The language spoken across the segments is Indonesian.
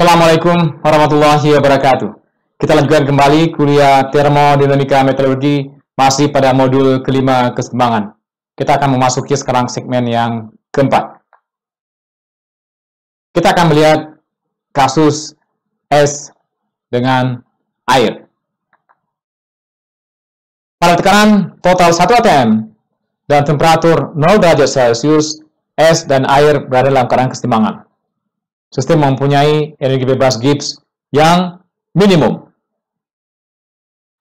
Assalamualaikum warahmatullahi wabarakatuh. Kita lanjutkan kembali kuliah termodinamika metalurgi masih pada modul kelima keseimbangan. Kita akan memasuki sekarang segmen yang keempat. Kita akan melihat kasus es dengan air. Pada tekanan total 1 atm dan temperatur 0 derajat Celcius, es dan air berada dalam keadaan keseimbangan. Sistem mempunyai energi bebas Gibbs yang minimum.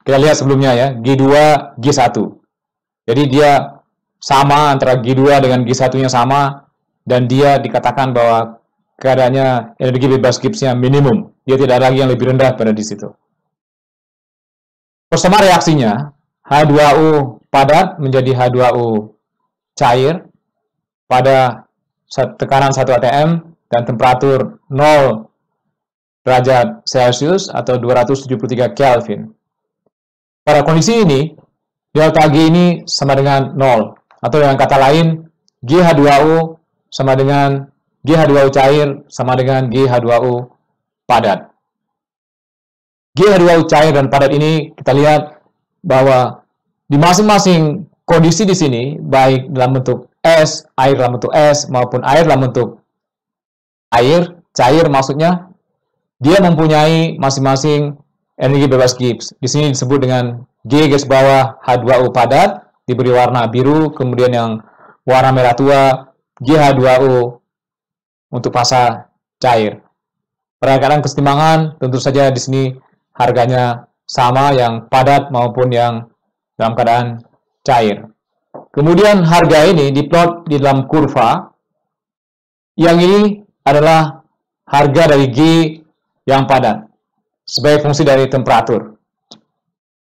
Kita lihat sebelumnya ya, G2, G1. Jadi dia sama antara G2 dengan G1-nya sama, dan dia dikatakan bahwa keadaannya energi bebas Gibbs-nya minimum. Dia tidak ada lagi yang lebih rendah pada di situ. Persamaan reaksinya, H2O padat menjadi H2O cair pada tekanan 1 atm dan temperatur 0 derajat Celcius atau 273 Kelvin. Pada kondisi ini, delta G ini sama dengan 0. Atau dengan kata lain, GH2O sama dengan GH2O cair sama dengan GH2O padat. GH2O cair dan padat ini kita lihat bahwa di masing-masing kondisi di sini, baik dalam bentuk es, air dalam bentuk es, maupun air dalam bentuk air, cair maksudnya, dia mempunyai masing-masing energi bebas Gibbs. Di sini disebut dengan G garis bawah H2O padat, diberi warna biru, kemudian yang warna merah tua, GH2O untuk fasa cair. Pada keadaan keseimbangan, tentu saja di sini harganya sama yang padat maupun yang dalam keadaan cair. Kemudian harga ini diplot di dalam kurva, yang ini adalah harga dari G yang padat sebagai fungsi dari temperatur.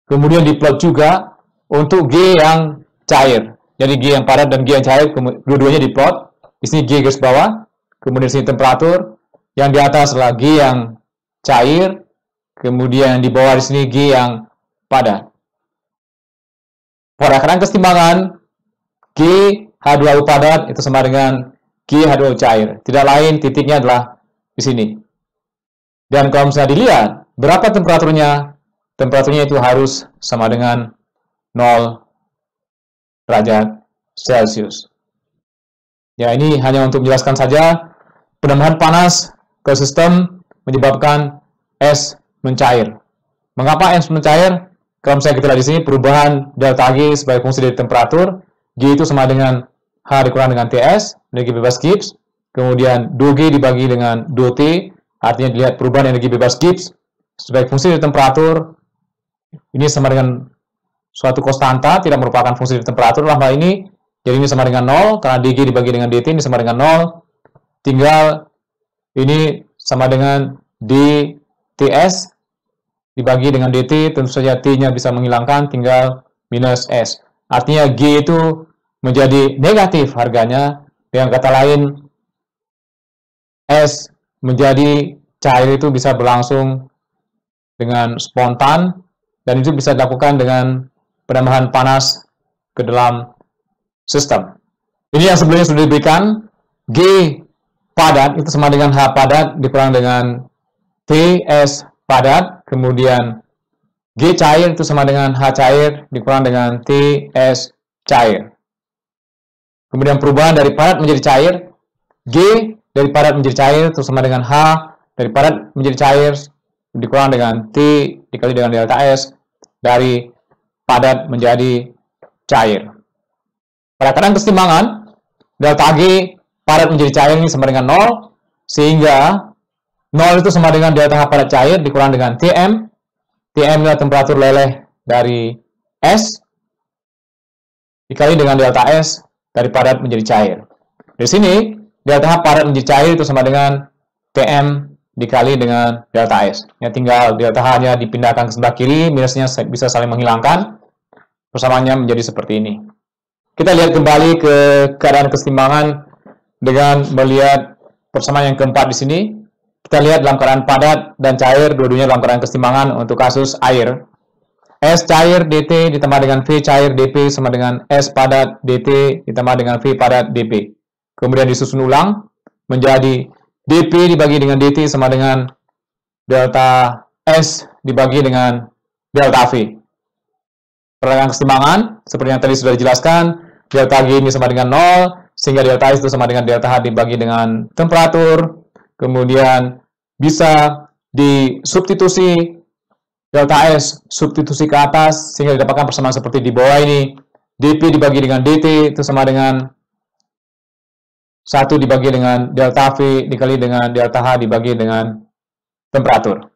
Kemudian diplot juga untuk G yang cair. Jadi G yang padat dan G yang cair, dua-duanya diplot. Di sini G garis bawah, kemudian di sini temperatur. Yang di atas adalah G yang cair, kemudian di bawah di sini G yang padat. Pada keadaan keseimbangan, G H2O padat itu sama dengan G H2O cair. Tidak lain, titiknya adalah di sini. Dan kalau misalnya dilihat, berapa temperaturnya? Temperaturnya itu harus sama dengan 0 derajat Celcius. Ya, ini hanya untuk menjelaskan saja penambahan panas ke sistem menyebabkan es mencair. Mengapa es mencair? Kalau misalnya kita lihat di sini, perubahan delta G sebagai fungsi dari temperatur, G itu sama dengan H dikurang dengan TS, energi bebas Gibbs, kemudian dou-G dibagi dengan dou-T, artinya dilihat perubahan energi bebas Gibbs sebagai fungsi dari temperatur, ini sama dengan suatu konstanta, tidak merupakan fungsi dari temperatur dalam hal ini, jadi ini sama dengan 0, karena dG dibagi dengan dt, ini sama dengan 0, tinggal ini sama dengan dTs dibagi dengan dt, tentu saja T-nya bisa menghilangkan, tinggal minus S. Artinya G itu menjadi negatif harganya, dengan kata lain, es menjadi cair itu bisa berlangsung dengan spontan, dan itu bisa dilakukan dengan penambahan panas ke dalam sistem. Ini yang sebelumnya sudah diberikan, G padat itu sama dengan H padat dikurang dengan TS padat, kemudian G cair itu sama dengan H cair dikurang dengan TS cair. Kemudian perubahan dari padat menjadi cair, G dari padat menjadi cair itu sama dengan H dari padat menjadi cair dikurang dengan T dikali dengan delta S dari padat menjadi cair. Pada keadaan keseimbangan, delta G padat menjadi cair ini sama dengan 0, sehingga 0 itu sama dengan delta H padat cair dikurang dengan Tm. Tm adalah temperatur leleh dari S dikali dengan delta S dari padat menjadi cair. Di sini, delta H padat menjadi cair itu sama dengan Tm dikali dengan delta S. Ya, tinggal delta H-nya dipindahkan ke sebelah kiri, minusnya bisa saling menghilangkan. Persamaannya menjadi seperti ini. Kita lihat kembali ke keadaan keseimbangan dengan melihat persamaan yang keempat di sini. Kita lihat dalam keadaan padat dan cair, dua-duanya dalam keadaan keseimbangan untuk kasus air. S cair dt ditambah dengan V cair dP sama dengan S padat dt ditambah dengan V padat dP. Kemudian disusun ulang menjadi dP dibagi dengan dt sama dengan delta S dibagi dengan delta V. Perlahan keseimbangan, seperti yang tadi sudah dijelaskan, delta G ini sama dengan 0, sehingga delta S itu sama dengan delta H dibagi dengan temperatur. Kemudian bisa disubstitusi delta S, substitusi ke atas, sehingga didapatkan persamaan seperti di bawah ini. dP dibagi dengan dt itu sama dengan 1 dibagi dengan delta V dikali dengan delta H dibagi dengan temperatur.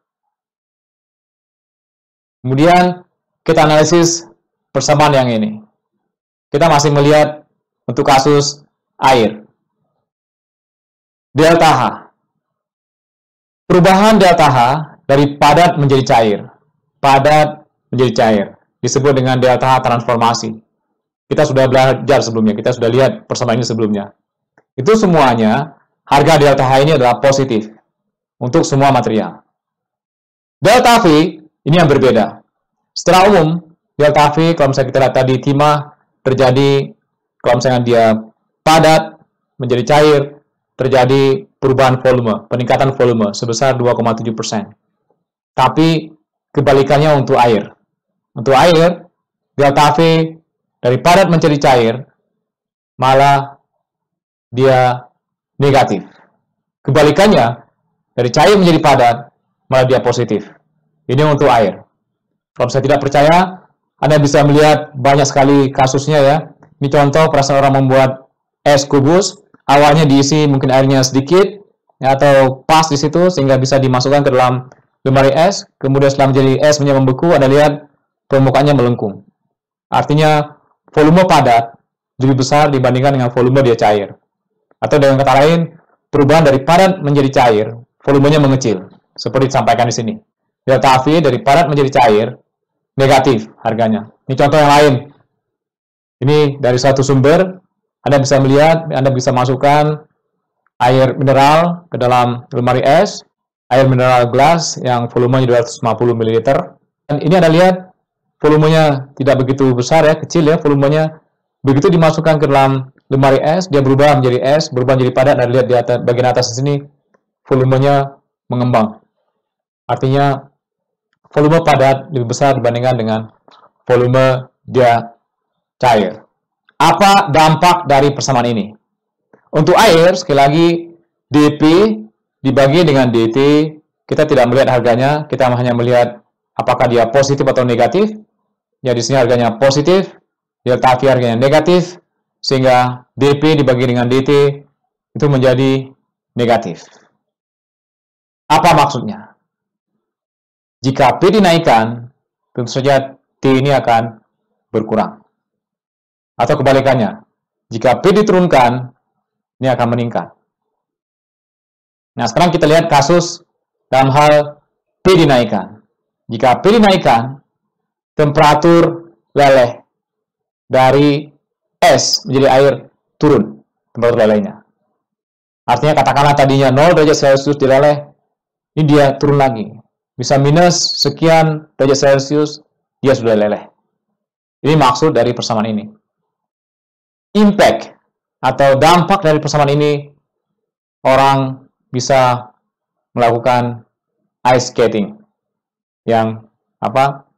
Kemudian kita analisis persamaan yang ini. Kita masih melihat untuk kasus air. Delta H. Perubahan delta H dari padat menjadi cair. Padat menjadi cair. Disebut dengan delta H transformasi. Kita sudah belajar sebelumnya, kita sudah lihat persamaan ini sebelumnya. Itu semuanya, harga delta H ini adalah positif untuk semua material. Delta V, ini yang berbeda. Secara umum, delta V, kalau misalnya kita lihat tadi timah, terjadi, kalau misalnya dia padat, menjadi cair, terjadi perubahan volume, peningkatan volume sebesar 2,7%. Tapi, kebalikannya untuk air. Untuk air, delta V, dari padat menjadi cair, malah dia negatif. Kebalikannya, dari cair menjadi padat, malah dia positif. Ini untuk air. Kalau saya tidak percaya, Anda bisa melihat banyak sekali kasusnya ya. Ini contoh perasaan orang membuat es kubus, awalnya diisi mungkin airnya sedikit, ya, atau pas di situ sehingga bisa dimasukkan ke dalam lemari es. Kemudian setelah menjadi esnya membeku, Anda lihat permukaannya melengkung. Artinya volume padat lebih besar dibandingkan dengan volume dia cair. Atau dengan kata lain, perubahan dari padat menjadi cair, volumenya mengecil. Seperti disampaikan di sini. Delta V dari padat menjadi cair, negatif harganya. Ini contoh yang lain. Ini dari satu sumber, Anda bisa melihat, Anda bisa masukkan air mineral ke dalam lemari es, air mineral gelas yang volumenya 250 ml. Dan ini Anda lihat, volumenya tidak begitu besar ya, kecil ya volumenya. Begitu dimasukkan ke dalam lemari es, dia berubah menjadi es, berubah menjadi padat. Dan lihat di atas, bagian atas di sini, volumenya mengembang. Artinya, volume padat lebih besar dibandingkan dengan volume dia cair. Apa dampak dari persamaan ini? Untuk air, sekali lagi, dP dibagi dengan dt, kita tidak melihat harganya, kita hanya melihat apakah dia positif atau negatif. Ya, di sini harganya positif, delta V harganya negatif, sehingga dP dibagi dengan dt itu menjadi negatif. Apa maksudnya? Jika P dinaikkan, tentu saja T ini akan berkurang. Atau kebalikannya, jika P diturunkan, ini akan meningkat. Nah, sekarang kita lihat kasus dalam hal P dinaikkan. Jika P dinaikkan, temperatur leleh dari es menjadi air turun, temperatur lelehnya. Artinya katakanlah tadinya 0 derajat Celcius dileleh, ini dia turun lagi. Bisa minus sekian derajat Celcius, dia sudah leleh. Ini maksud dari persamaan ini. Impact atau dampak dari persamaan ini, orang bisa melakukan ice skating yang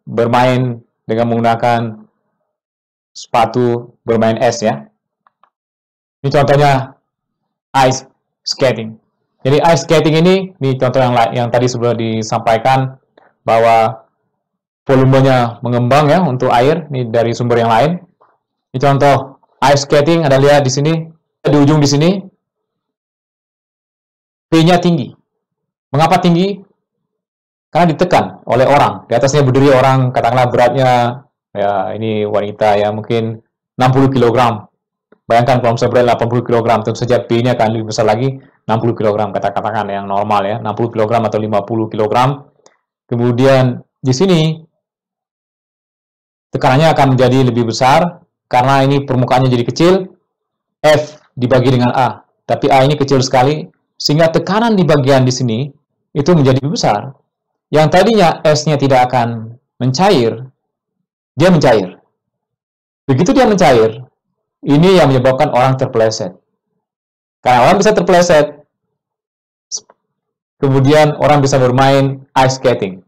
bermain dengan menggunakan sepatu bermain es ya. Ini contohnya ice skating. Jadi ice skating ini contoh yang tadi sudah disampaikan bahwa volumenya mengembang ya untuk air, ini dari sumber yang lain. Ini contoh ice skating, Anda lihat di sini, di ujung di sini P-nya tinggi. Mengapa tinggi? Karena ditekan oleh orang. Di atasnya berdiri orang, katakanlah beratnya, ya ini wanita ya mungkin 60 kg. Bayangkan kalau misalnya berat 80 kg, tentu saja P-nya akan lebih besar lagi, 60 kg, katakan yang normal ya, 60 kg atau 50 kg. Kemudian di sini tekanannya akan menjadi lebih besar, karena ini permukaannya jadi kecil, F dibagi dengan A. Tapi A ini kecil sekali, sehingga tekanan di bagian di sini itu menjadi lebih besar. Yang tadinya S-nya tidak akan mencair, dia mencair. Begitu dia mencair, ini yang menyebabkan orang terpeleset. Karena orang bisa terpeleset, kemudian orang bisa bermain ice skating.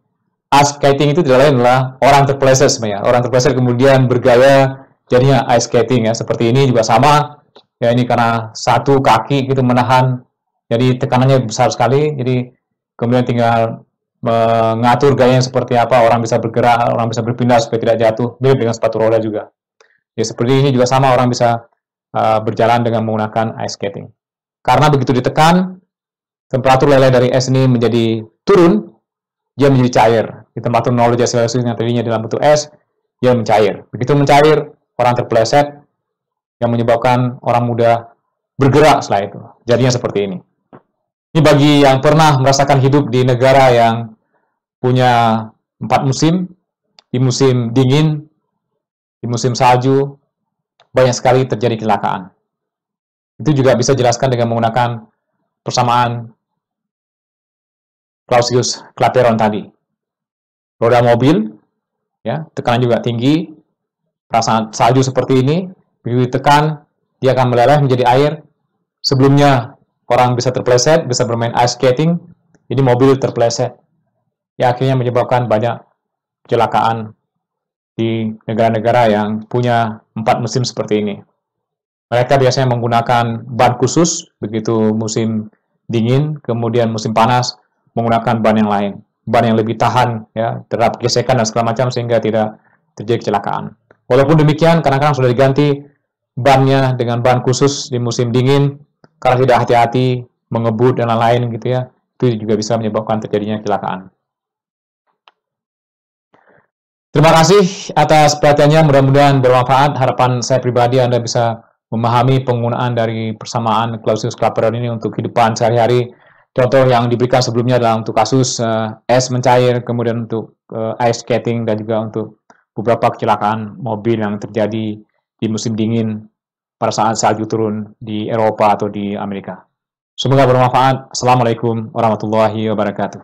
Ice skating itu tidak lain adalah orang terpeleset sebenarnya. Orang terpeleset kemudian bergaya jadinya ice skating ya. Seperti ini juga sama. Ya ini karena satu kaki gitu menahan, jadi tekanannya besar sekali. Jadi kemudian tinggal mengatur gayanya seperti apa. Orang bisa bergerak, orang bisa berpindah supaya tidak jatuh. Mirip dengan sepatu roda juga. Ya seperti ini juga sama, orang bisa berjalan dengan menggunakan ice skating. Karena begitu ditekan, temperatur leleh dari es ini menjadi turun, dia menjadi cair. Di temperatur 0 derajat Celcius yang tadinya dalam bentuk es, dia mencair. Begitu mencair, orang terpeleset, yang menyebabkan orang mudah bergerak setelah itu. Jadinya seperti ini. Ini bagi yang pernah merasakan hidup di negara yang punya 4 musim, di musim dingin, di musim salju, banyak sekali terjadi kecelakaan. Itu juga bisa dijelaskan dengan menggunakan persamaan Clausius-Clapeyron tadi. Roda mobil, ya, tekanan juga tinggi, perasaan salju seperti ini, begitu ditekan, dia akan meleleh menjadi air. Sebelumnya orang bisa terpeleset, bisa bermain ice skating, ini mobil terpeleset. Ya akhirnya menyebabkan banyak kecelakaan di negara-negara yang punya 4 musim seperti ini. Mereka biasanya menggunakan ban khusus, begitu musim dingin, kemudian musim panas, menggunakan ban yang lain. Ban yang lebih tahan ya, terhadap gesekan dan segala macam sehingga tidak terjadi kecelakaan. Walaupun demikian, kadang-kadang sudah diganti bannya dengan ban khusus di musim dingin, karena tidak hati-hati, mengebut dan lain-lain gitu ya, itu juga bisa menyebabkan terjadinya kecelakaan. Terima kasih atas perhatiannya, mudah-mudahan bermanfaat. Harapan saya pribadi Anda bisa memahami penggunaan dari persamaan Clausius-Clapeyron ini untuk kehidupan sehari-hari. Contoh yang diberikan sebelumnya adalah untuk kasus es mencair, kemudian untuk ice skating, dan juga untuk beberapa kecelakaan mobil yang terjadi di musim dingin pada saat salju turun di Eropa atau di Amerika. Semoga bermanfaat. Assalamualaikum warahmatullahi wabarakatuh.